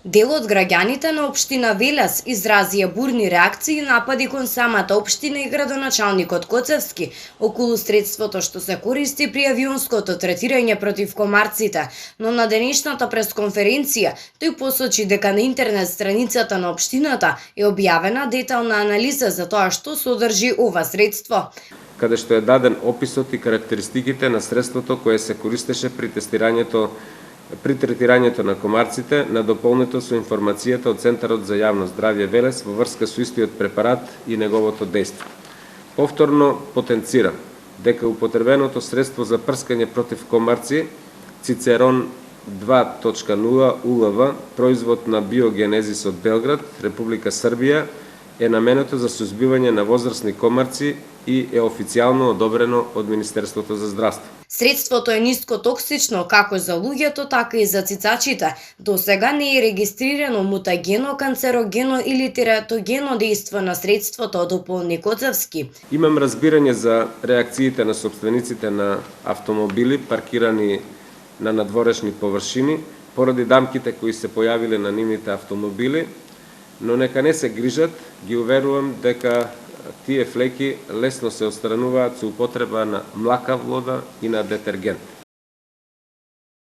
Дел од граѓаните на општина Велес изразија бурни реакции и напади кон самата општина и градоначалникот Коцевски околу средството што се користи при авионското третирање против комарците, но на денешната пресконференција тој посочи дека на интернет страницата на општината е објавена детална анализа за тоа што содржи ова средство, каде што е даден описот и карактеристиките на средството кое се користеше при третирањето на комарците, надополнето со информацијата од Центарот за јавно здравје Велес во врска со истиот препарат и неговото дејство. Повторно потенцира дека употребеното средство за прскање против комарци Цицерон 2.0 УЛВ, производ на Биогенезис од Белград, Република Србија, е наменето за сузбивање на возрастни комарци и е официјално одобрено од Министерството за здравство. Средството е ниско токсично како за луѓето, така и за цицачите. До сега не е регистрирано мутагено, канцерогено или тератогено дејство на средството, дополни Коцевски. Имам разбирање за реакциите на собствениците на автомобили паркирани на надворешни површини поради дамките кои се појавиле на нивните автомобили, но нека не се грижат, ги уверувам дека тие флеки лесно се отстрануваат со употреба на млака вода и на детергент.